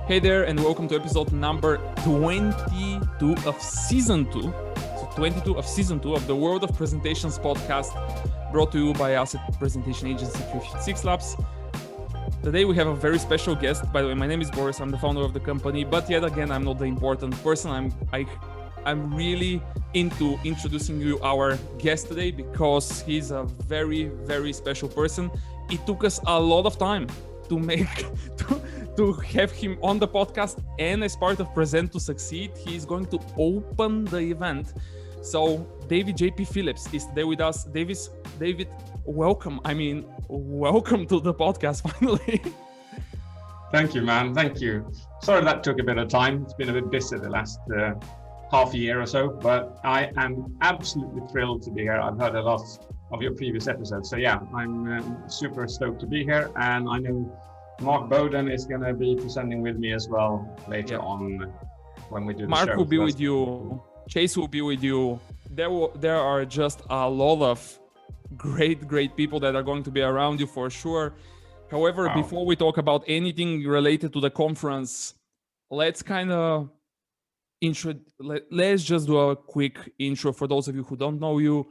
Hey there, and welcome to episode number 22 of season 2. So 22 of season 2 of the World of Presentations podcast, brought to you by us at presentation agency 356 Labs. Today we have a very special guest. By the way, my name is Boris. I'm the founder of the company, but yet again, I'm not the important person. I'm really into introducing you our guest today because he's a very, very special person. It took us a lot of time to have him on the podcast, and as part of Present to Succeed, he's going to open the event. So JP Phillips is today with us. David, welcome. Welcome to the podcast finally. Thank you, man. Thank you. Sorry that took a bit of time. It's been a bit busy the last half a year or so, but I am absolutely thrilled to be here. I've heard a lot of your previous episodes. So yeah, I'm super stoked to be here. And I know Mark Bowden is going to be presenting with me as well later on when we do the show. Mark will be with you. Chase will be with you. There are just a lot of great people that are going to be around you for sure. However, before we talk about anything related to the conference, let's kind of let's just do a quick intro for those of you who don't know you,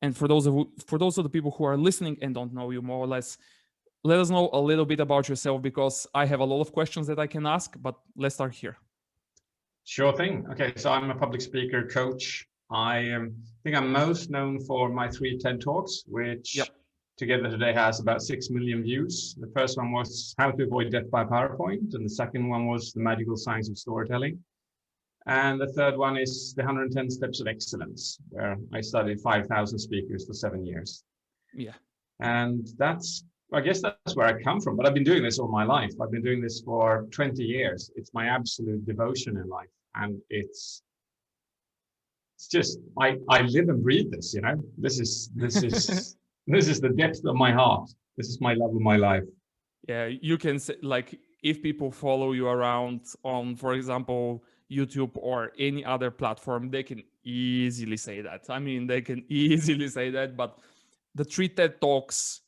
and for those of the people who are listening and don't know you more or less. Let us know a little bit about yourself, because I have a lot of questions that I can ask, but let's start here. Sure thing. Okay, so I'm a public speaker, coach. I think I'm most known for my 3 TED Talks, which together today has about 6 million views. The first one was How to Avoid Death by PowerPoint, and the second one was The Magical Science of Storytelling. And the third one is The 110 Steps of Excellence, where I studied 5,000 speakers for 7 years. Yeah. And I guess that's where I come from, but I've been doing this all my life. I've been doing this for 20 years. It's my absolute devotion in life. And it's just, I live and breathe this, you know, this is the depth of my heart. This is my love of my life. Yeah. You can say, like, if people follow you around on, for example, YouTube or any other platform, they can easily say that. But the 3 TED Talks,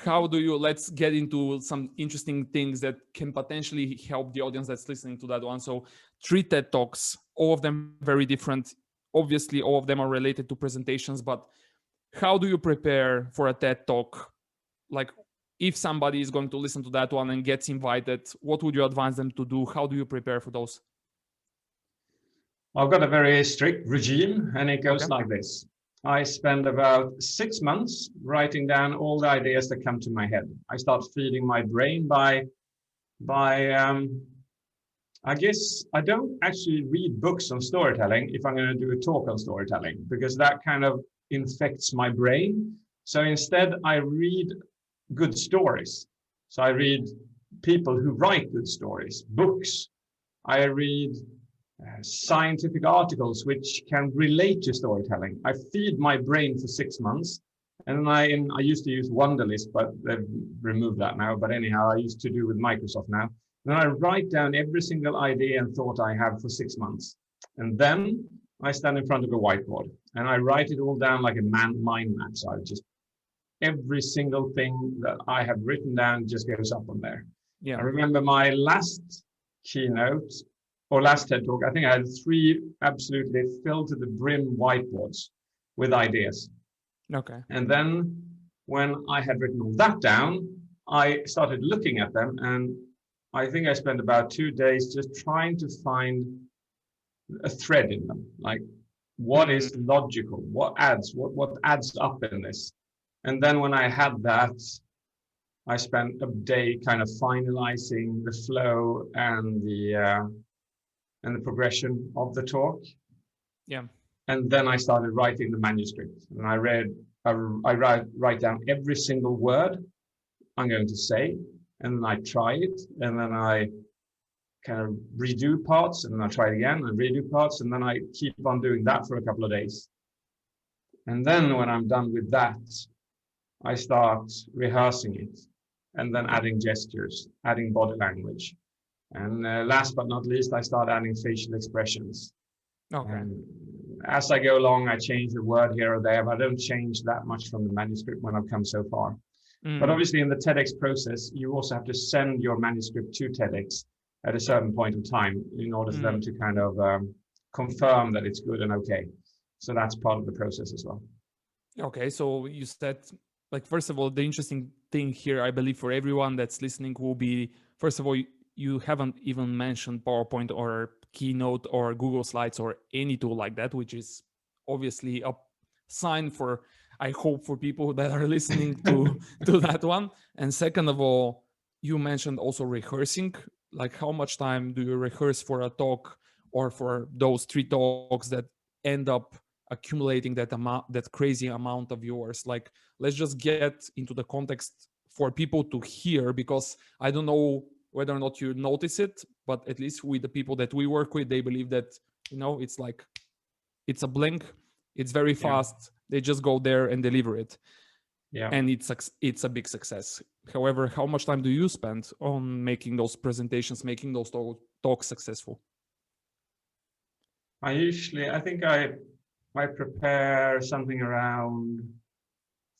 let's get into some interesting things that can potentially help the audience that's listening to that one. So 3 TED Talks, all of them very different. Obviously, all of them are related to presentations, but how do you prepare for a TED Talk? Like, if somebody is going to listen to that one and gets invited, what would you advise them to do? How do you prepare for those? I've got a very strict regime, and it goes like this. I spend about 6 months writing down all the ideas that come to my head. I start feeding my brain by I guess I don't actually read books on storytelling if I'm going to do a talk on storytelling, because that kind of infects my brain. So instead, I read good stories. So I read people who write good stories, books. I read scientific articles which can relate to storytelling. I feed my brain for 6 months, and I used to use Wunderlist, but they've removed that now. But anyhow, I used to do with Microsoft now. Then I write down every single idea and thought I have for 6 months, and then I stand in front of a whiteboard and I write it all down like a mind map. So every single thing that I have written down just goes up on there. Yeah. I remember my last keynote or last TED Talk, I think I had 3 absolutely filled to the brim whiteboards with ideas. Okay. And then when I had written all that down, I started looking at them, and I think I spent about 2 days just trying to find a thread in them. Like, what is logical? What adds up in this? And then when I had that, I spent a day kind of finalizing the flow and the progression of the talk. Yeah. And then I started writing the manuscript, and I write down every single word I'm going to say, and then I try it, and then I kind of redo parts, and then I try it again and redo parts, and then I keep on doing that for a couple of days. And then when I'm done with that, I start rehearsing it, and then adding gestures, adding body language. And last but not least, I start adding facial expressions. Okay. And as I go along, I change a word here or there, but I don't change that much from the manuscript when I've come so far. But obviously in the TEDx process, you also have to send your manuscript to TEDx. at a certain point of time in order for them to kind of confirm that it's good and okay. So that's part of the process as well. Okay, so you said, like, first of all, the interesting thing here, I believe, for everyone that's listening will be, first of all, you haven't even mentioned PowerPoint or Keynote or Google Slides or any tool like that, which is obviously a sign for, I hope, for people that are listening to that one. And second of all, you mentioned also rehearsing. Like, how much time do you rehearse for a talk or for those 3 talks that end up accumulating that amount, that crazy amount of viewers? Like, let's just get into the context for people to hear, because I don't know whether or not you notice it, but at least with the people that we work with, they believe that, it's like, it's a blink, it's very fast, they just go there and deliver it. And it's a big success. However, how much time do you spend on making those presentations, making those talks successful? I think I prepare something around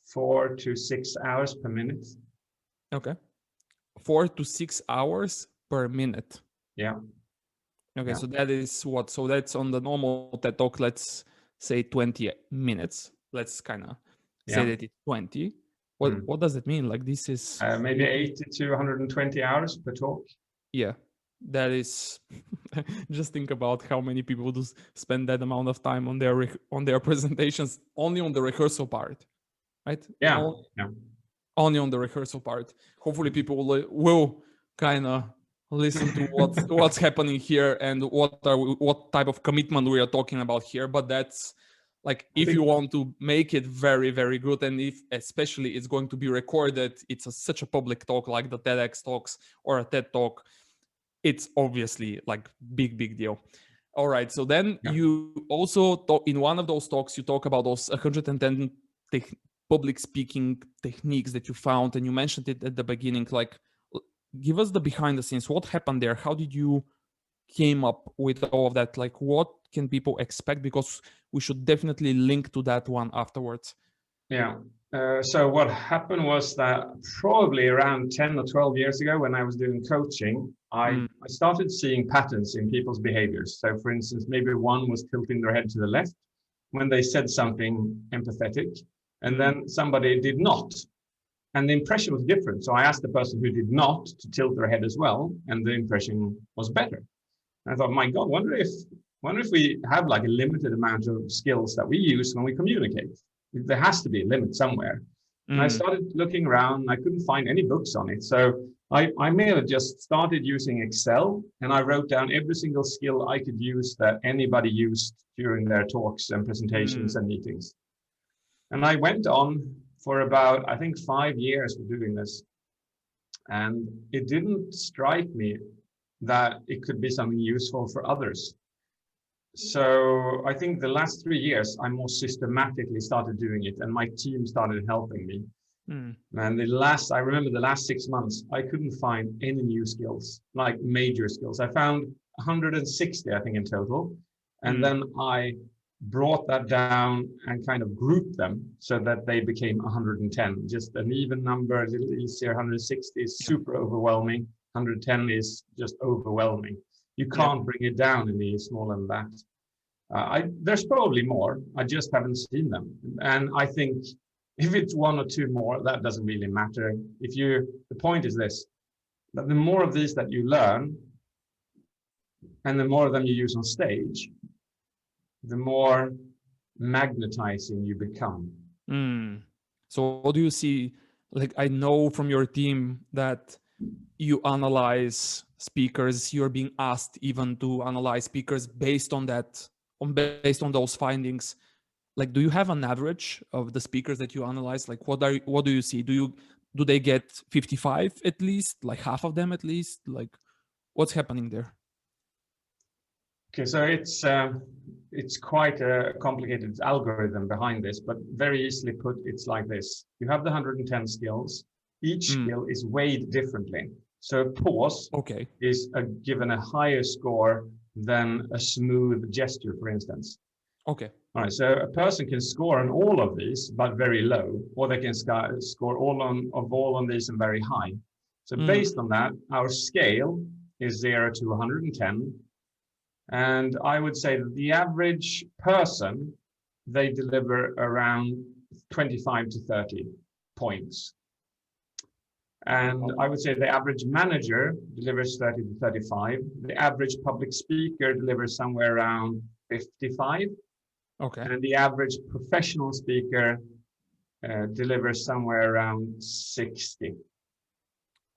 4 to 6 hours per minute. Okay. 4 to 6 hours per minute. Yeah. Okay, so that is what? So that's on the normal TED Talk, let's say 20 minutes. Let's kind of say that it's 20. What does it mean? Like, this is maybe 80 to 120 hours per talk. Yeah, that is just think about how many people do spend that amount of time on their presentations, only on the rehearsal part, right? Only on the rehearsal part. Hopefully people will kind of listen to what's happening here and what type of commitment we are talking about here. But that's like, if you want to make it very, very good, and if especially it's going to be recorded, it's such a public talk like the TEDx-Talks or a TED Talk, it's obviously like big deal. All right, so then you also talk in one of those talks, you talk about those 110 public speaking techniques that you found, and you mentioned it at the beginning. Like, give us the behind the scenes. What happened there? How did you came up with all of that? Like, what can people expect? Because we should definitely link to that one afterwards. So what happened was that probably around 10 or 12 years ago, when I was doing coaching, I started seeing patterns in people's behaviors. So for instance, maybe one was tilting their head to the left when they said something empathetic, and then somebody did not. And the impression was different. So I asked the person who did not to tilt their head as well, and the impression was better. And I thought, my God, wonder if we have like a limited amount of skills that we use when we communicate. There has to be a limit somewhere. And I started looking around, I couldn't find any books on it. So I may have just started using Excel, and I wrote down every single skill I could use that anybody used during their talks and presentations and meetings. And I went on for about, I think, 5 years for doing this. And it didn't strike me that it could be something useful for others. So I think the last 3 years, I more systematically started doing it, and my team started helping me. And I remember the last 6 months, I couldn't find any new skills, like major skills. I found 160, I think, in total. And then I brought that down and kind of grouped them so that they became 110, just an even number, a little easier. 160 is super overwhelming. 110 is just overwhelming. You can't bring it down any smaller than that. There's probably more. I just haven't seen them. And I think if it's 1 or 2 more, that doesn't really matter. The point is this, that the more of these that you learn, and the more of them you use on stage, the more magnetizing you become. So what do you see? Like, I know from your team that you analyze speakers, you're being asked even to analyze speakers based on those findings. Like, do you have an average of the speakers that you analyze? Like, what do you see? Do they get 55 at least? Like half of them at least? Like, what's happening there? Okay, so it's quite a complicated algorithm behind this, but very easily put, it's like this. You have the 110 skills. Each skill is weighed differently. So a pause is given a higher score than a smooth gesture, for instance. Okay. All right, so a person can score on all of these, but very low, or they can score all on these and very high. So based on that, our scale is 0 to 110. And I would say that the average person, they deliver around 25 to 30 points. And I would say the average manager delivers 30 to 35. The average public speaker delivers somewhere around 55. Okay. And the average professional speaker delivers somewhere around 60.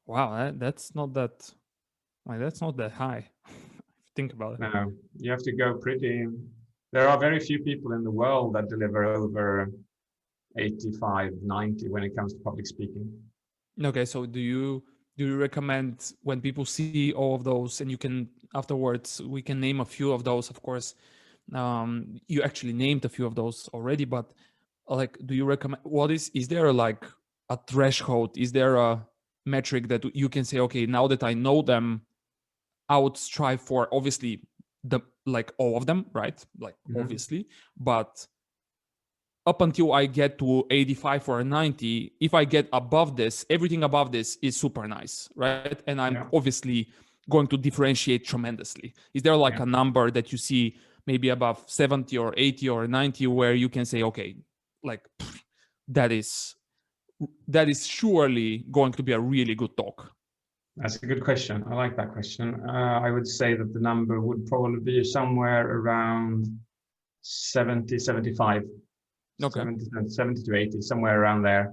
Wow, that's not that high. Think about it. No, you have to go pretty. There are very few people in the world that deliver over 85, 90 when it comes to public speaking. Okay, so do you recommend when people see all of those, and you can afterwards, we can name a few of those, of course. You actually named a few of those already, but like, do you recommend, is there like a threshold? Is there a metric that you can say, okay, now that I know them, I would strive for obviously all of them, right? Like obviously, but up until I get to 85 or 90, if I get above this, everything above this is super nice, right? And I'm obviously going to differentiate tremendously. Is there like a number that you see maybe above 70 or 80 or 90 where you can say, okay, like that is surely going to be a really good talk? That's a good question. I like that question. I would say that the number would probably be somewhere around 70, 75. Okay. 70 to 80, somewhere around there.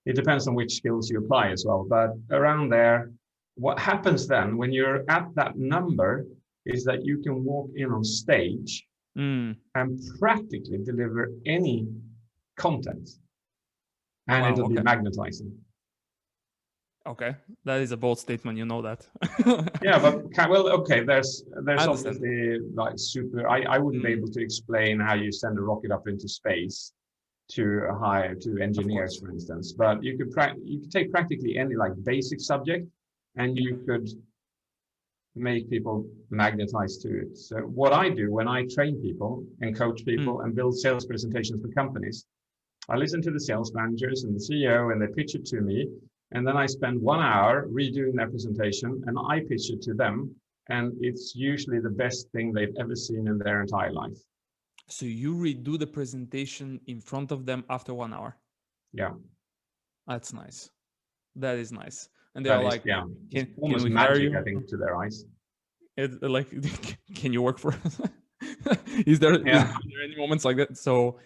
It depends on which skills you apply as well, but around there. What happens then when you're at that number is that you can walk in on stage and practically deliver any content, and it'll be magnetizing. Okay, that is a bold statement. You know that. Yeah, but okay. There's obviously like super. I wouldn't be able to explain how you send a rocket up into space to engineers, for instance. But you could take practically any like basic subject, and you could make people magnetize to it. So what I do when I train people and coach people and build sales presentations for companies, I listen to the sales managers and the CEO, and they pitch it to me. And then I spend 1 hour redoing their presentation, and I pitch it to them. And it's usually the best thing they've ever seen in their entire life. So you redo the presentation in front of them after 1 hour? Yeah. That's nice. That is nice. And they're like, yeah, can we magic, hire you? I think, to their eyes. Like, can you work for us? Is there any moments like that? So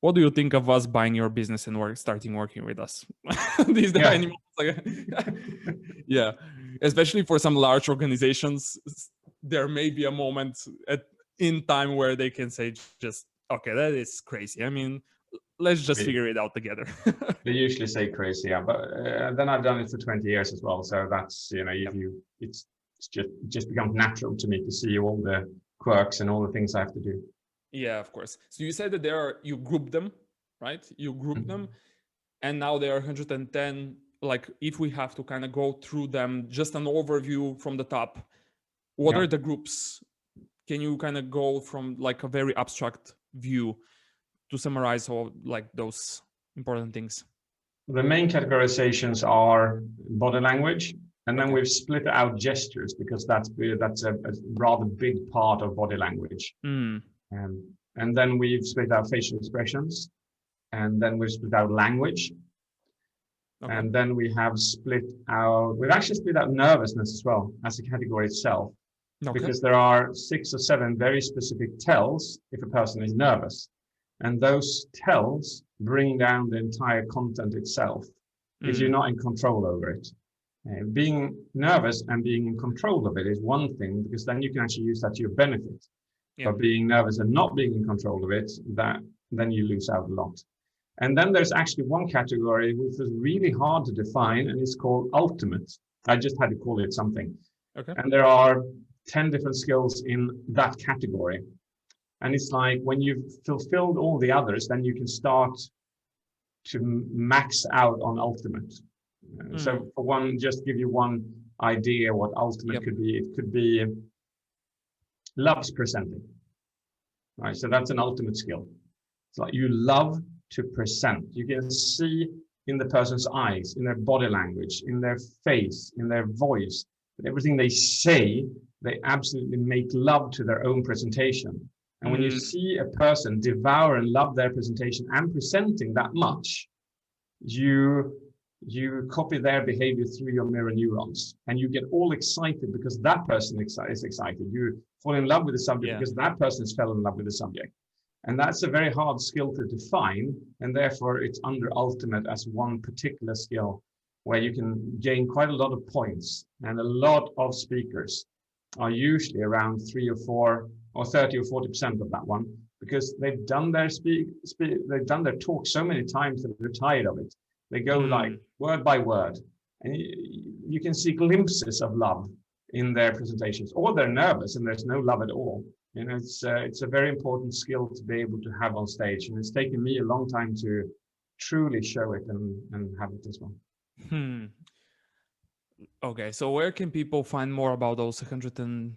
what do you think of us buying your business and starting working with us? Is there any moments like that? Yeah, especially for some large organizations, there may be a moment in time where they can say, just, okay, that is crazy. I mean, let's just figure it out together. They usually say crazy, yeah, but then I've done it for 20 years as well. So that's, it's just becomes natural to me to see all the quirks and all the things I have to do. Yeah, of course. So you said that you group them, right? You group them, and now there are 110. Like, if we have to kind of go through them, just an overview from the top, what are the groups? Can you kind of go from like a very abstract view to summarize all like those important things? The main categorizations are body language, and then we've split out gestures because that's a rather big part of body language. And then we've split out facial expressions, and then we've split out language. And then we've actually split out nervousness as well as a category itself, because there are 6 or 7 very specific tells if a person is nervous. And those tells bring down the entire content itself if you're not in control over it. Being nervous and being in control of it is one thing, because then you can actually use that to your benefit. But being nervous and not being in control of it, then you lose out a lot. And then there's actually one category which is really hard to define, and it's called ultimate. I just had to call it something. And there are 10 different skills in that category. And it's like when you've fulfilled all the others, then you can start to max out on ultimate. So for one, just give you one idea what ultimate could be. It could be loves presenting, right? So that's an ultimate skill. It's like you love to present. You can see in the person's eyes, in their body language, in their face, in their voice, but everything they say, they absolutely make love to their own presentation. And when you see a person devour and love their presentation and presenting that much, you copy their behavior through your mirror neurons, and you get all excited because that person is excited. You fall in love with the subject because that person has fell in love with the subject. And that's a very hard skill to define, and therefore it's under ultimate as one particular skill where you can gain quite a lot of points. And a lot of speakers are usually around 3 or 4 or 30 or 40% of that one, because they've done their they've done their talk so many times that they're tired of it. They go like word by word, and you can see glimpses of love in their presentations, or they're nervous and there's no love at all. You know, it's a very important skill to be able to have on stage, and it's taken me a long time to truly show it and have it as well. Okay, so where can people find more about those 110?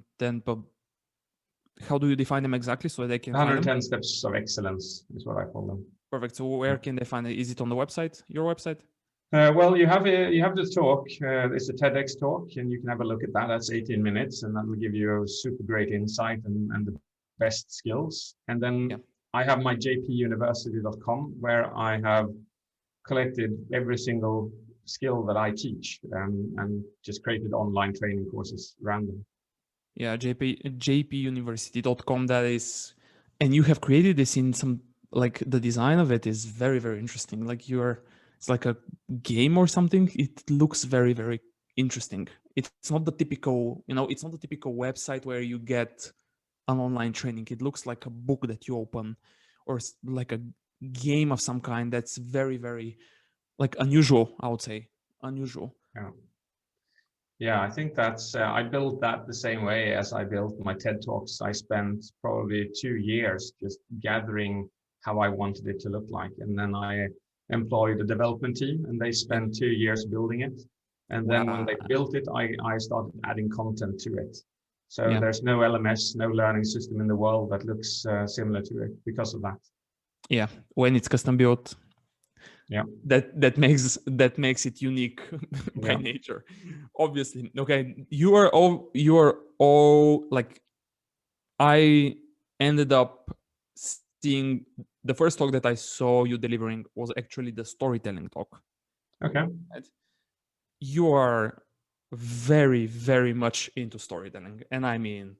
How do you define them exactly so they can 110 find them? steps of excellence is what I call them. Perfect. So where can they find it? Is it on the website, your website? Well, you have the talk. It's a TEDx talk, and you can have a look at that. That's 18 minutes, and that will give you a super great insight and the best skills. And then I have my jpuniversity.com, where I have collected every single skill that I teach, and just created online training courses around them. Yeah, jpuniversity.com. That is, and you have created this in some, like the design of it is very, very interesting. Like it's like a game or something. It looks very, very interesting. It's not the typical, it's not the typical website where you get an online training. It looks like a book that you open, or like a game of some kind. That's very, very like unusual, I would say. Unusual. Yeah, I think that's, I built that the same way as I built my TED Talks. I spent probably 2 years just gathering how I wanted it to look like. And then I employed a development team, and they spent 2 years building it. And then when they built it, I started adding content to it. So there's no LMS, no learning system in the world that looks similar to it because of that. Yeah, when it's custom built. Yeah, that makes it unique by nature, obviously. Okay, you are all like, I ended up seeing the first talk that I saw you delivering was actually the storytelling talk. Okay. Right? You are very, very much into storytelling, and I mean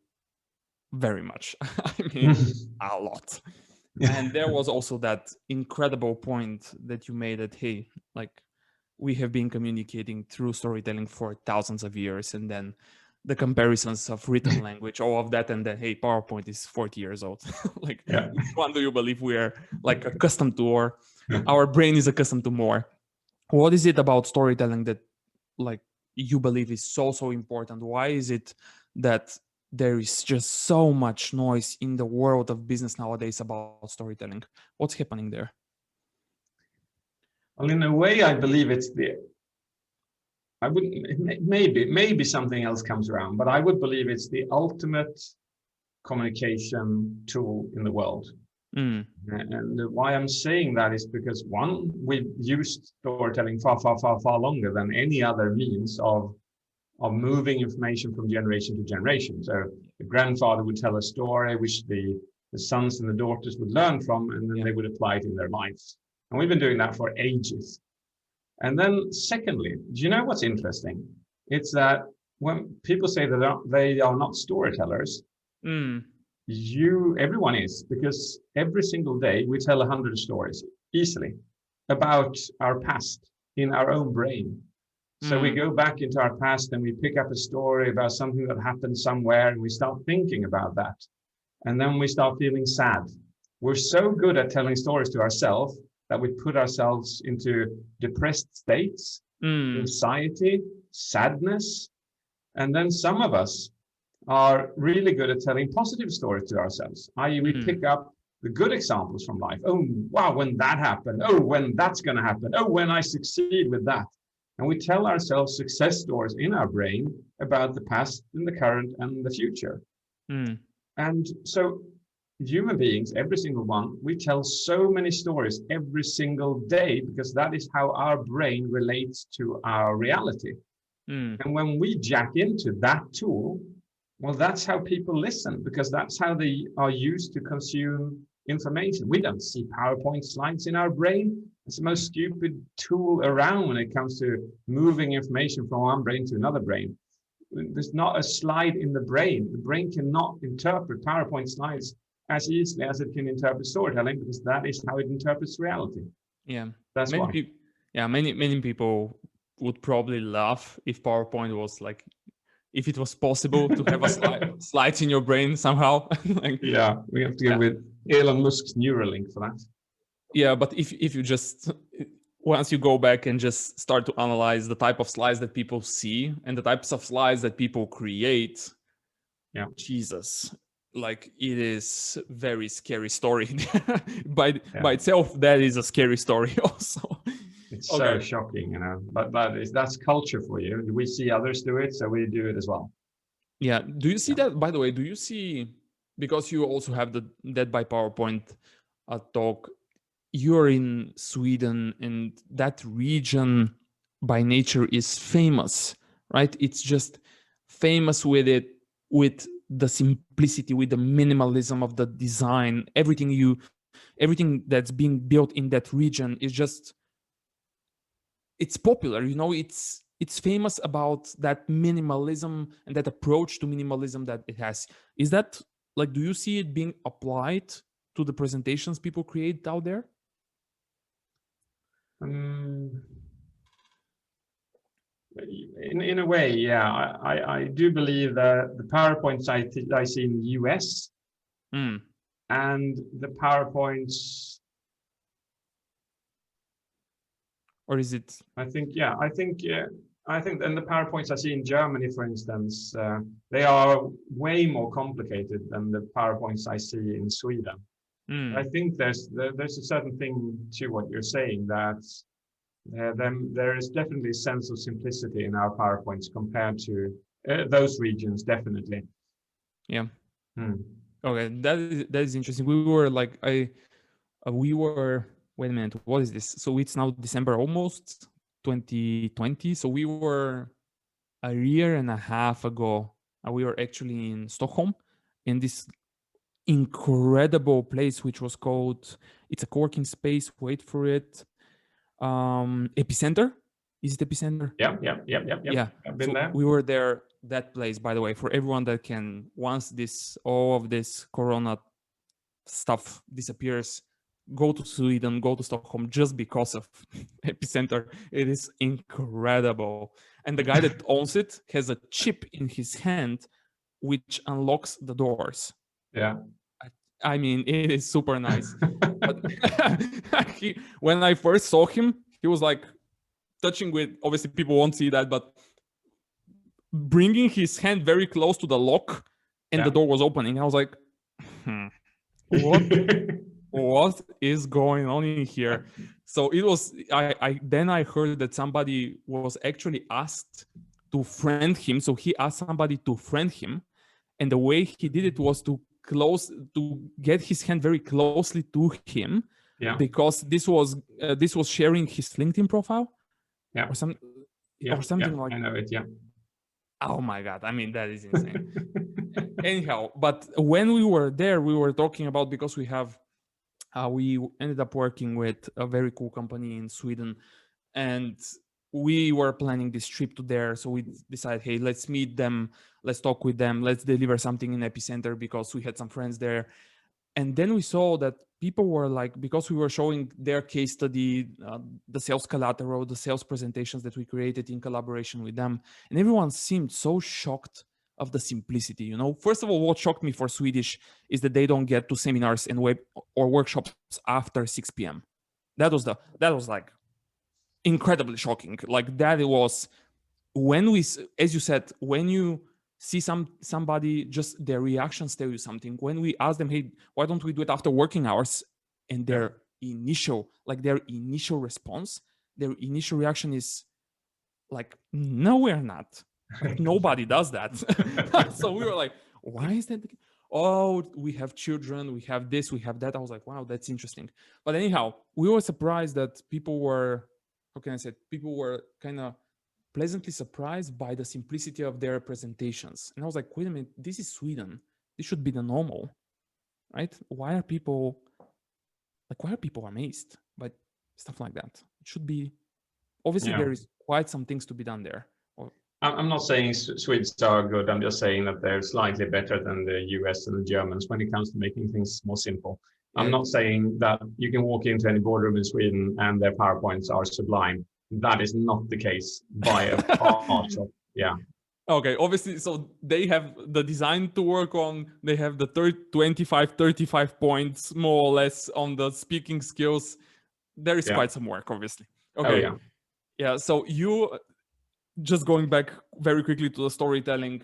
very much. I mean a lot. And there was also that incredible point that you made that, hey, like, we have been communicating through storytelling for thousands of years, and then the comparisons of written language, all of that, and then, hey, PowerPoint is 40 years old. Like, which one do you believe we are like accustomed to, or our brain is accustomed to more? What is it about storytelling that, like, you believe is so important? Why is it that there is just so much noise in the world of business nowadays about storytelling? What's happening there? Well, in a way, I believe it's maybe something else comes around, but I would believe it's the ultimate communication tool in the world. And why I'm saying that is because, one, we've used storytelling far longer than any other means of moving information from generation to generation. So the grandfather would tell a story which the sons and the daughters would learn from, and then they would apply it in their lives. And we've been doing that for ages. And then secondly, do you know what's interesting? It's that when people say that they are not storytellers, everyone is, because every single day we tell 100 stories easily about our past in our own brain. So we go back into our past and we pick up a story about something that happened somewhere, and we start thinking about that. And then we start feeling sad. We're so good at telling stories to ourselves that we put ourselves into depressed states, anxiety, sadness. And then some of us are really good at telling positive stories to ourselves, i.e. we pick up the good examples from life. Oh, wow, when that happened. Oh, when that's going to happen. Oh, when I succeed with that. And we tell ourselves success stories in our brain about the past and the current and the future. And so human beings, every single one, we tell so many stories every single day, because that is how our brain relates to our reality. Mm. And when we jack into that tool, well, that's how people listen, because that's how they are used to consume information. We don't see PowerPoint slides in our brain. It's the most stupid tool around when it comes to moving information from one brain to another brain. There's not a slide in the brain. The brain cannot interpret PowerPoint slides as easily as it can interpret storytelling, because that is how it interprets reality. Yeah. That's Many why. people, yeah, many people would probably laugh if PowerPoint was like, if it was possible to have a slides in your brain somehow. Like, Yeah, we have to go yeah. with Elon Musk's Neuralink for that. Yeah, but if you just, once you go back and just start to analyze the type of slides that people see and the types of slides that people create, Yeah. Jesus, like it is very scary story. by itself, that is a scary story also. It's Okay. so shocking, but that's culture for you. We see others do it, so we do it as well. Yeah. Do you see that, by the way, do you see, because you also have the Dead by PowerPoint talk, you're in Sweden and that region by nature is famous, right? It's just famous with the simplicity, with the minimalism of the design. Everything that's being built in that region is just, it's popular, it's famous about that minimalism and that approach to minimalism that it has. Is that, like, do you see it being applied to the presentations people create out there? In a way, yeah. I do believe that the PowerPoints I see in the US and the PowerPoints, or is it, I think, and the PowerPoints I see in Germany, for instance, they are way more complicated than the PowerPoints I see in Sweden. I think there's a certain thing to what you're saying, that there is definitely a sense of simplicity in our PowerPoints compared to those regions, definitely. yeah. Okay, that is interesting. We were like, wait a minute, what is this? So it's now December almost 2020. So we were a year and a half ago, we were actually in Stockholm, in this incredible place which was called, it's a co-working space, wait for it, Epicenter. Is it Epicenter? Yeah. I've been So there. we were there, that place, by the way, for everyone that can, once all of this corona stuff disappears, go to Sweden, go to Stockholm, just because of Epicenter. It is incredible. And the guy that owns it has a chip in his hand which unlocks the doors. Yeah. I mean, it is super nice. But when I first saw him, he was like touching with, obviously people won't see that, but bringing his hand very close to the lock, and the door was opening. I was like, what is going on in here? So it was, then I heard that somebody was actually asked to friend him. So he asked somebody to friend him. And the way he did it was to get his hand very closely to him, because this was sharing his LinkedIn profile, or something like. I know it. Yeah. Oh my God! I mean, that is insane. Anyhow, but when we were there, we were talking about, because we ended up working with a very cool company in Sweden, and we were planning this trip to there. So we decided, hey, let's meet them, let's talk with them, let's deliver something in Epicenter, because we had some friends there. And then we saw that people were like, because we were showing their case study, the sales collateral, the sales presentations that we created in collaboration with them, and everyone seemed so shocked of the simplicity. First of all, what shocked me for Swedish is that they don't get to seminars and web or workshops after 6 p.m. That was like incredibly shocking. Like, that it was, when we, as you said, when you see somebody, just their reactions tell you something. When we ask them, hey, why don't we do it after working hours, and their initial response, their initial reaction is like, no, we're not. Like, nobody does that. So we were like, why is that? Oh, we have children, we have this, we have that. I was like, wow, that's interesting. But anyhow, we were surprised that people were, how can I say, people were kind of pleasantly surprised by the simplicity of their presentations. And I was like, wait a minute, this is Sweden. This should be the normal, right? Why are people amazed by stuff like that? It should be, obviously Yeah. there is quite some things to be done there. I'm not saying Swedes are good. I'm just saying that they're slightly better than the US and the Germans when it comes to making things more simple. I'm not saying that you can walk into any boardroom in Sweden and their PowerPoints are sublime. That is not the case by a part of, yeah. Okay, obviously, so they have the design to work on. They have the 25, 35 points, more or less, on the speaking skills. There is quite some work, obviously. Okay. Oh, yeah. Yeah, so you, just going back very quickly to the storytelling,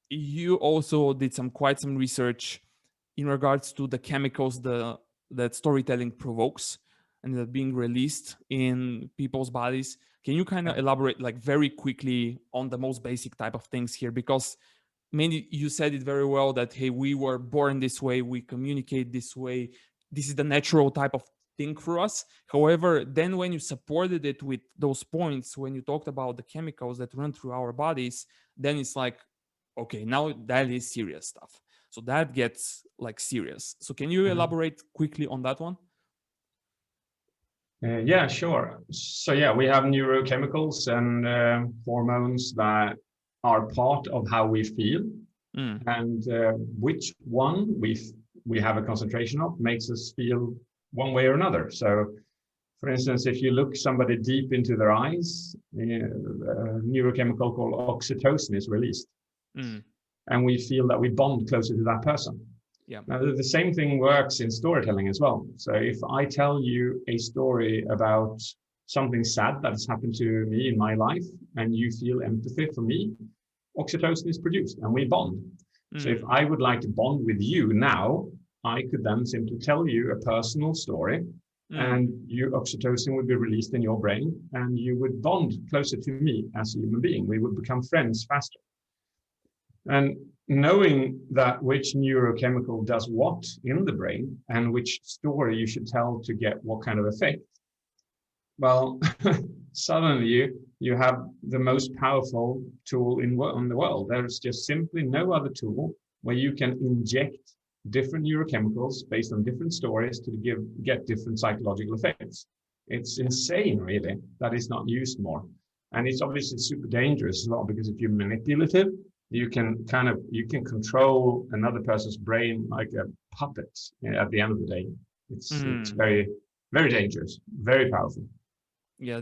you also did quite some research in regards to the chemicals that storytelling provokes and that being released in people's bodies. Can you kind of elaborate like very quickly on the most basic type of things here? Because mainly you said it very well that, hey, we were born this way, we communicate this way, this is the natural type of thing for us. However, then when you supported it with those points, when you talked about the chemicals that run through our bodies, then it's like, okay, now that is serious stuff. So that gets like serious. So can you elaborate quickly on that one? Yeah, sure. So yeah, we have neurochemicals and hormones that are part of how we feel, and which one we have a concentration of makes us feel one way or another. So, for instance, if you look somebody deep into their eyes, a neurochemical called oxytocin is released, and we feel that we bond closer to that person. Yeah. Now, the same thing works in storytelling as well. So if I tell you a story about something sad that has happened to me in my life and you feel empathy for me, oxytocin is produced and we bond. So if I would like to bond with you now, I could then simply tell you a personal story and your oxytocin would be released in your brain and you would bond closer to me as a human being. We would become friends faster. And knowing that which neurochemical does what in the brain and which story you should tell to get what kind of effect, well, suddenly you have the most powerful tool in the world. There's just simply no other tool where you can inject different neurochemicals based on different stories to get different psychological effects. It's insane, really, that it's not used more. And it's obviously super dangerous as well, because if you're manipulative, you can control another person's brain like a puppet at the end of the day. It's very, very dangerous, very powerful. Yeah,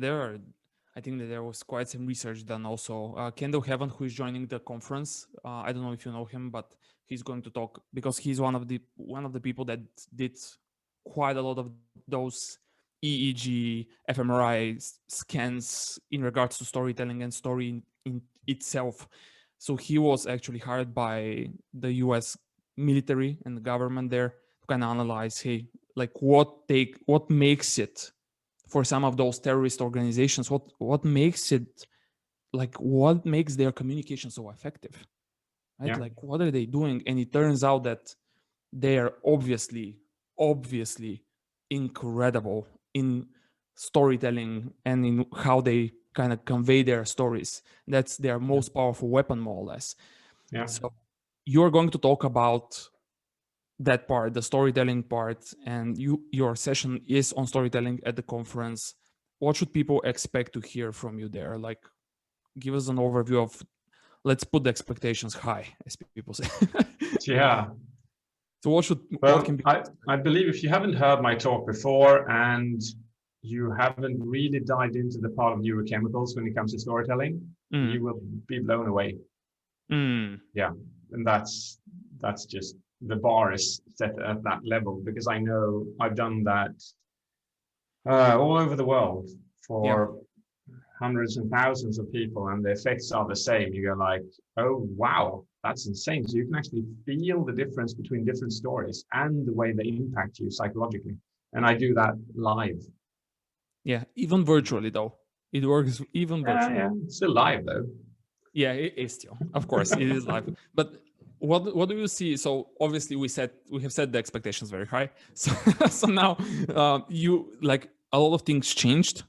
I think that there was quite some research done also. Kendall Heaven, who is joining the conference, I don't know if you know him, but he's going to talk because he's one of the people that did quite a lot of those EEG, fMRI scans in regards to storytelling and story in itself. So he was actually hired by the US military and the government there to kind of analyze, hey, like what makes it for some of those terrorist organizations, what makes their communication so effective, right? Yeah. Like what are they doing? And it turns out that they are obviously incredible in storytelling and in how they kind of convey their stories. That's their most powerful weapon, more or less. Yeah. So you're going to talk about that part, the storytelling part, and your session is on storytelling at the conference. What should people expect to hear from you there? Like, give us an overview of, let's put the expectations high, as people say. Yeah. So what can be? I believe if you haven't heard my talk before and you haven't really dived into the part of neurochemicals when it comes to storytelling, you will be blown away. Yeah, and that's just, the bar is set at that level, because I know I've done that all over the world for hundreds and thousands of people, and the effects are the same. You go like, oh wow, that's insane. So you can actually feel the difference between different stories and the way they impact you psychologically. And I do that live. Yeah, even virtually though. It works even virtually. Yeah, it's still live though. Yeah, it is still. Of course, it is live. But what do you see? So obviously we have set the expectations very high. So now you, like, a lot of things changed.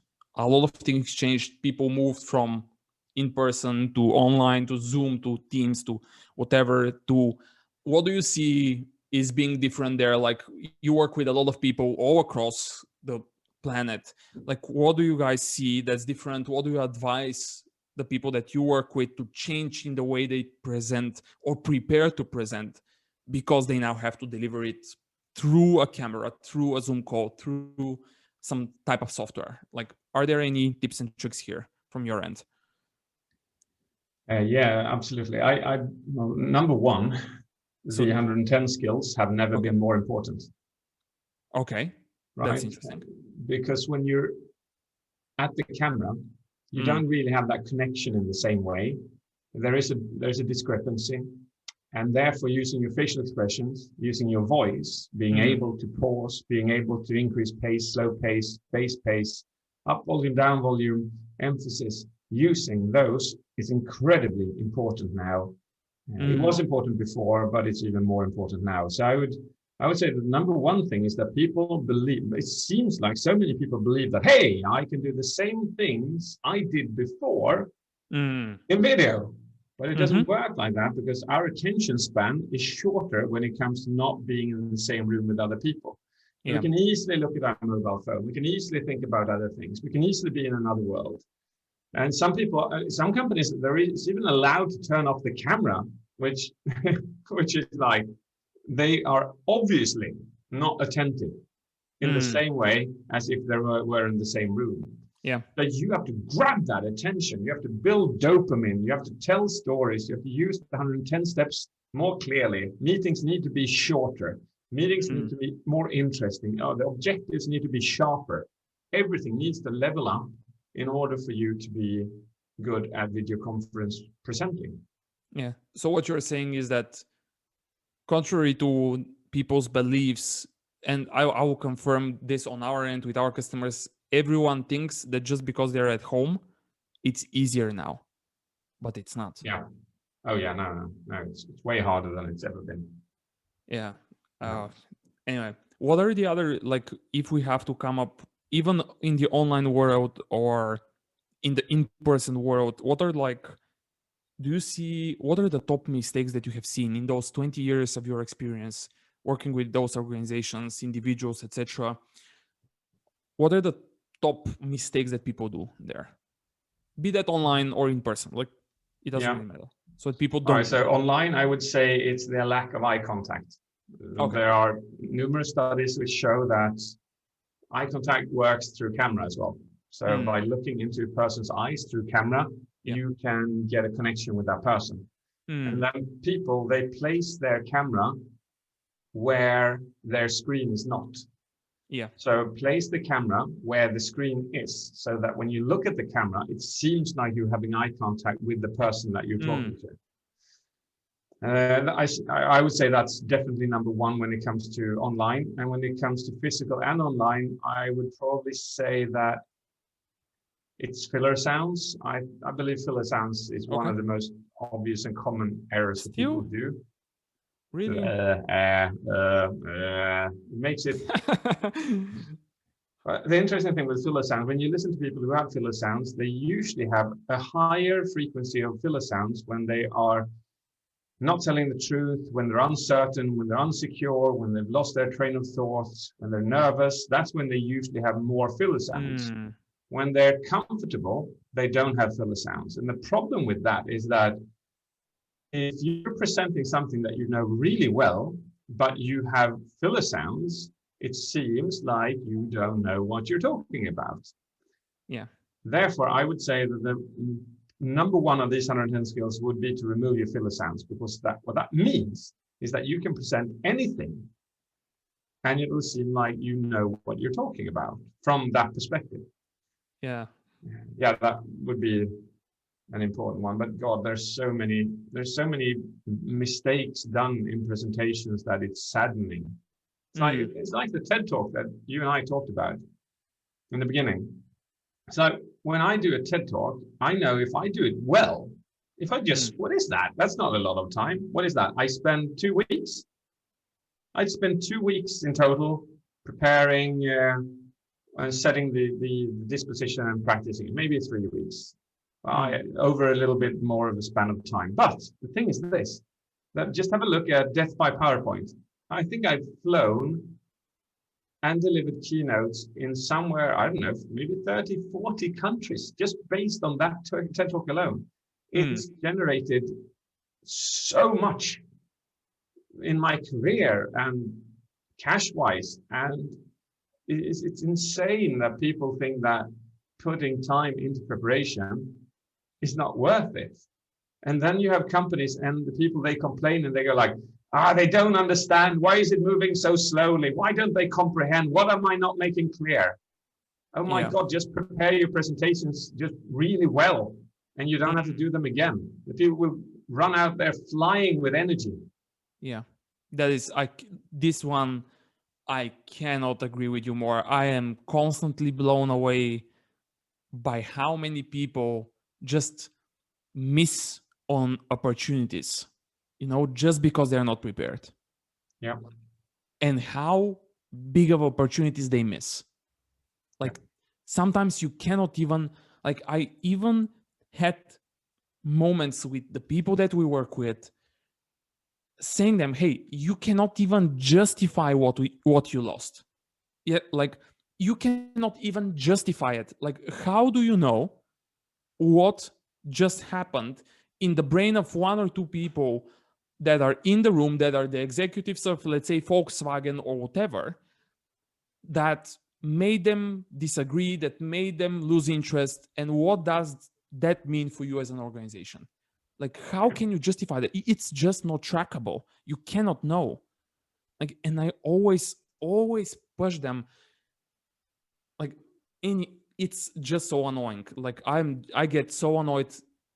People moved from in person to online to Zoom to Teams to whatever, to what do you see is being different there? Like, you work with a lot of people all across the planet. Like, what do you guys see that's different? What do you advise the people that you work with to change in the way they present or prepare to present, because they now have to deliver it through a camera, through a Zoom call, through some type of software? Like, are there any tips and tricks here from your end? Yeah, absolutely. Well, number one, So the 110 skills have never okay. been more important. Okay, right? that's interesting. Because when you're at the camera, you don't really have that connection in the same way. There's a discrepancy, and therefore using your facial expressions, using your voice, being able to pause, being able to increase pace, slow pace, bass pace, up volume, down volume, emphasis, using those is incredibly important now. It was important before, but it's even more important now. So I would say the number one thing is that people believe, it seems like so many people believe that, hey, I can do the same things I did before in video. But it doesn't work like that, because our attention span is shorter when it comes to not being in the same room with other people. Yeah. We can easily look at our mobile phone. We can easily think about other things. We can easily be in another world. And some people, some companies, there is even allowed to turn off the camera, which is like, they are obviously not attentive in the same way as if they were in the same room. Yeah. But you have to grab that attention. You have to build dopamine. You have to tell stories. You have to use the 110 steps more clearly. Meetings need to be shorter. Meetings need to be more interesting. The objectives need to be sharper. Everything needs to level up in order for you to be good at video conference presenting. Yeah. So what you're saying is that, contrary to people's beliefs, and I will confirm this on our end with our customers, everyone thinks that just because they're at home, it's easier now, but it's not. Yeah. Oh yeah, no. It's way harder than it's ever been. Yeah. Anyway, what are the other, like, if we have to come up, even in the online world or in the in-person world, what are what are the top mistakes that you have seen in those 20 years of your experience working with those organizations, individuals, etc.? What are the top mistakes that people do there? Be that online or in person, like, it doesn't really matter. So people don't. All right, so online, I would say it's the lack of eye contact. Okay. There are numerous studies which show that eye contact works through camera as well. So by looking into a person's eyes through camera, you can get a connection with that person. And then people, they place their camera where their screen is not. Yeah. So place the camera where the screen is, so that when you look at the camera, it seems like you're having eye contact with the person that you're talking to. I would say that's definitely number one when it comes to online. And when it comes to physical and online, I would probably say that it's filler sounds. I believe filler sounds is one of the most obvious and common errors that people do. Really? It makes it... The interesting thing with filler sounds, when you listen to people who have filler sounds, they usually have a higher frequency of filler sounds when they are not telling the truth, when they're uncertain, when they're insecure, when they've lost their train of thoughts, when they're nervous. That's when they usually have more filler sounds. When they're comfortable, they don't have filler sounds. And the problem with that is that if you're presenting something that you know really well, but you have filler sounds, it seems like you don't know what you're talking about. Yeah. Therefore, I would say that the number one of these 110 skills would be to remove your filler sounds, because what that means is that you can present anything and it will seem like you know what you're talking about from that perspective. Yeah. Yeah, that would be an important one. But God, there's so many mistakes done in presentations that it's saddening. It's like the TED Talk that you and I talked about in the beginning. So when I do a TED Talk, I know if I do it well, if I just, what is that? That's not a lot of time. What is that? I spend 2 weeks. I'd spend 2 weeks in total preparing, setting the disposition and practicing, maybe 3 weeks. over a little bit more of a span of time. But the thing is this, that just have a look at Death by PowerPoint. I think I've flown and delivered keynotes in somewhere, I don't know, maybe 30, 40 countries, just based on that TED Talk alone. It's generated so much in my career and cash-wise, and it's insane that people think that putting time into preparation is not worth it. And then you have companies and the people, they complain and they go like, they don't understand. Why is it moving so slowly? Why don't they comprehend? What am I not making clear? Oh my God, just prepare your presentations just really well, and you don't have to do them again. The people will run out there flying with energy. Yeah, that is, this one, I cannot agree with you more. I am constantly blown away by how many people just miss on opportunities, just because they're not prepared. Yeah. And how big of opportunities they miss. Like sometimes you cannot even, I even had moments with the people that we work with saying them, hey, you cannot even justify what you lost. Yeah, you cannot even justify it. How do you know what just happened in the brain of one or two people that are in the room, that are the executives of, let's say, Volkswagen or whatever, that made them disagree, that made them lose interest? And what does that mean for you as an organization? How can you justify that? It's just not trackable. You cannot know. And I always push them. It's just so annoying. I get so annoyed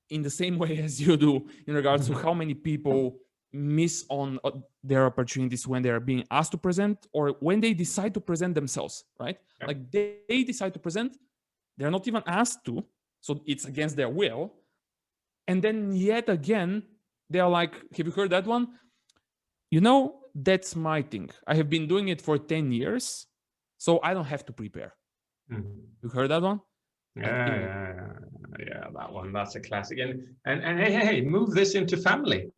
in the same way as you do in regards to how many people miss on their opportunities when they are being asked to present, or when they decide to present themselves, right? They decide to present, they're not even asked to, so it's against their will. And then yet again, they're like, have you heard that one? That's my thing. I have been doing it for 10 years, so I don't have to prepare. You heard that one? Yeah, that one. That's a classic. And hey, move this into family.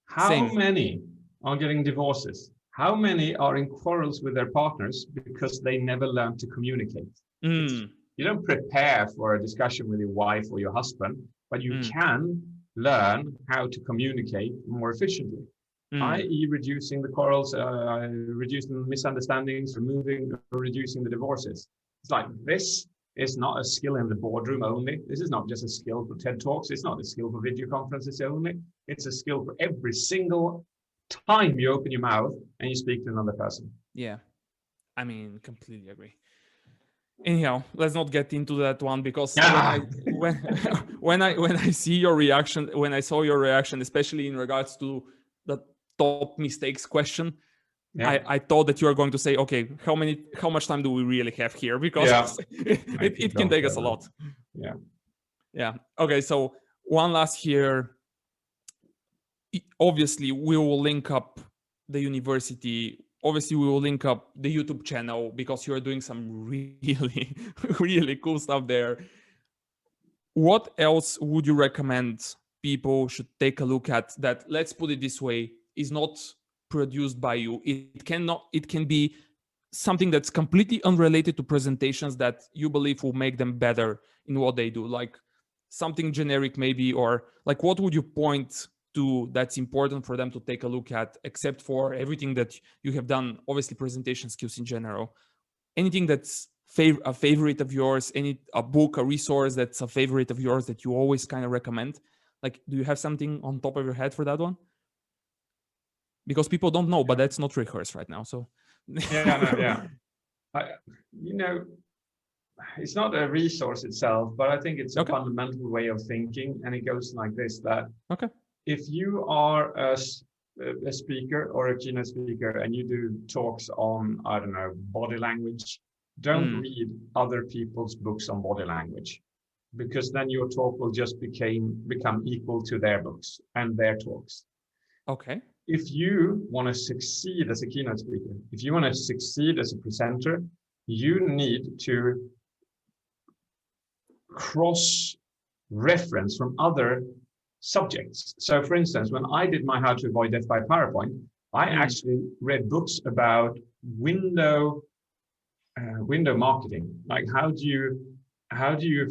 How many are getting divorces? How many are in quarrels with their partners because they never learned to communicate? You don't prepare for a discussion with your wife or your husband, but you can learn how to communicate more efficiently, i.e. reducing the quarrels, reducing the misunderstandings, reducing the divorces. It's like, this is not a skill in the boardroom only. This is not just a skill for TED Talks. It's not a skill for video conferences only. It's a skill for every single time you open your mouth and you speak to another person. Yeah, I mean, completely agree. Anyhow, let's not get into that one, because when I see your reaction, when I saw your reaction, especially in regards to the top mistakes question, I thought that you are going to say, okay, how much time do we really have here? Because it can take us a lot. Yeah. Okay, so one last here. Obviously, we will link up the university. Obviously, we will link up the YouTube channel, because you're doing some really, really cool stuff there. What else would you recommend people should take a look at that, let's put it this way, is not produced by you? It can be something that's completely unrelated to presentations that you believe will make them better in what they do, like something generic maybe, or what would you point to that's important for them to take a look at, except for everything that you have done, obviously presentation skills in general? Anything that's a favorite of yours, a book, a resource that's a favorite of yours that you always kind of recommend? Do you have something on top of your head for that one? Because people don't know, but that's not rehearsed right now. So it's not a resource itself, but I think it's a fundamental way of thinking, and it goes like this: that if you are a speaker or a keynote speaker and you do talks on, I don't know, body language, don't read other people's books on body language, because then your talk will just become equal to their books and their talks. Okay. If you want to succeed as a keynote speaker, if you want to succeed as a presenter, you need to cross reference from other subjects. So for instance, when I did my How to Avoid Death by PowerPoint, I actually read books about window marketing. Like how do you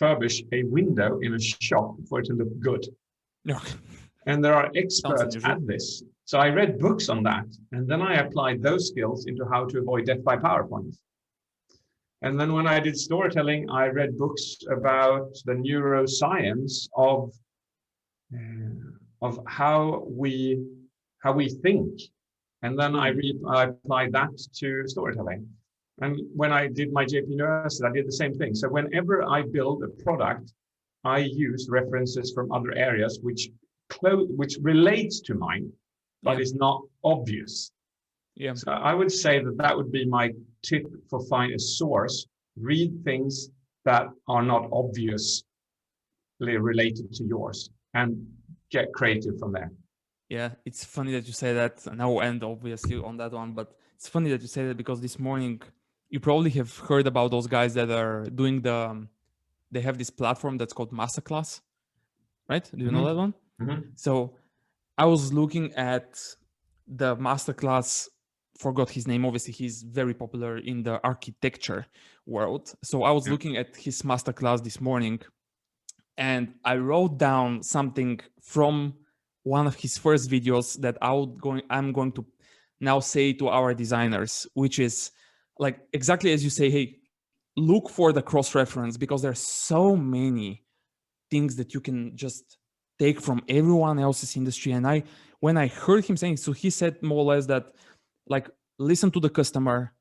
furbish a window in a shop for it to look good? Okay. And there are experts at this. So I read books on that, and then I applied those skills into How to Avoid Death by PowerPoint. And then when I did storytelling, I read books about the neuroscience of how we think. And then I applied that to storytelling. And when I did my JP University, I did the same thing. So whenever I build a product, I use references from other areas which relates to mine, but is not obvious. Yeah. So I would say that would be my tip for find a source. Read things that are not obviously related to yours and get creative from there. Yeah, it's funny that you say that, and I will end obviously on that one, but it's funny that you say that because this morning you probably have heard about those guys that are doing they have this platform that's called Masterclass, right? Do you know that one? Mm-hmm. So I was looking at the Masterclass, forgot his name, obviously he's very popular in the architecture world. So I was looking at his Masterclass this morning, and I wrote down something from one of his first videos that I'm going to now say to our designers, which is like exactly as you say, hey, look for the cross-reference, because there's so many things that you can just take from everyone else's industry. And when I heard him saying, so he said more or less that, like, listen to the customer,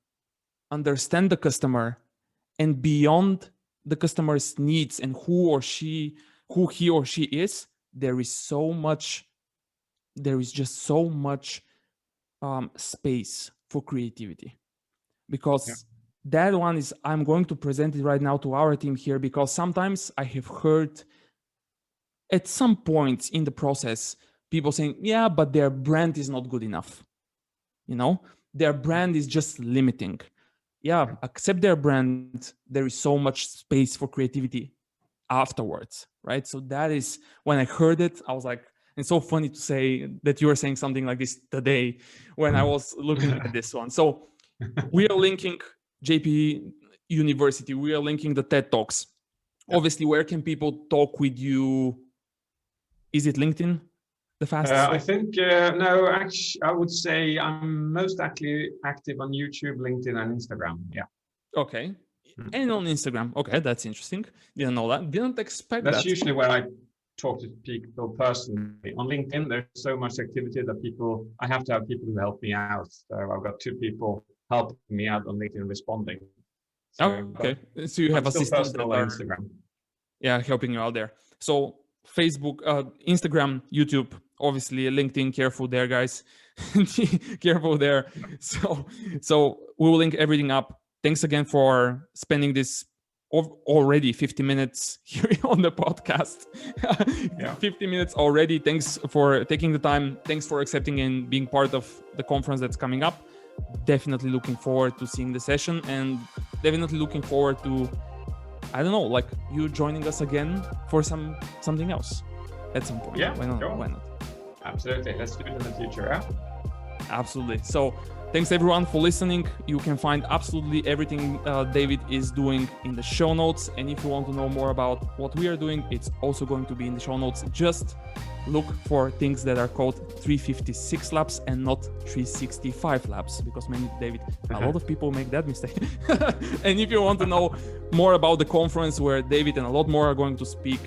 understand the customer, and beyond the customer's needs and who he or she is, there is just so much space for creativity. Because that one is, I'm going to present it right now to our team here, because sometimes I have heard at some points in the process, people saying, yeah, but their brand is not good enough. Their brand is just limiting. Yeah, accept their brand. There is so much space for creativity afterwards, right? So that is, when I heard it, I was like, it's so funny to say that you were saying something like this today when I was looking at this one. So we are linking JP University. We are linking the TED Talks. Obviously, where can people talk with you? Is it LinkedIn? The fastest? I think, no, actually, I would say I'm most active on YouTube, LinkedIn, and Instagram. Yeah. Okay. And on Instagram. Okay, that's interesting. Didn't know that. Didn't expect that. That's usually where I talk to people personally. On LinkedIn, there's so much activity that I have to have people who help me out. So I've got 2 people helping me out on LinkedIn responding. So, okay. So you have assistants that are, Instagram. Yeah, helping you out there. So Facebook, Instagram, YouTube, obviously LinkedIn, careful there, guys. Careful there. So we will link everything up. Thanks again for spending this already 50 minutes here on the podcast. 50 minutes already. Thanks for taking the time. Thanks for accepting and being part of the conference that's coming up. Definitely looking forward to seeing the session, and definitely looking forward to, I don't know, like you joining us again for something else at some point. Yeah, why not? sure. Why not? Absolutely. Let's do it in the future. Yeah? Absolutely. So thanks everyone for listening. You can find absolutely everything David is doing in the show notes. And if you want to know more about what we are doing, it's also going to be in the show notes. Just look for things that are called 356 labs and not 365 labs, because David, a lot of people make that mistake. And if you want to know more about the conference where David and a lot more are going to speak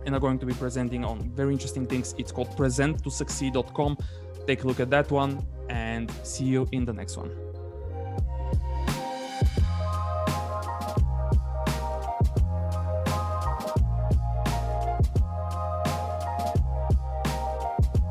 and are going to be presenting on very interesting things, it's called presenttosucceed.com. Take a look at that one, and see you in the next one.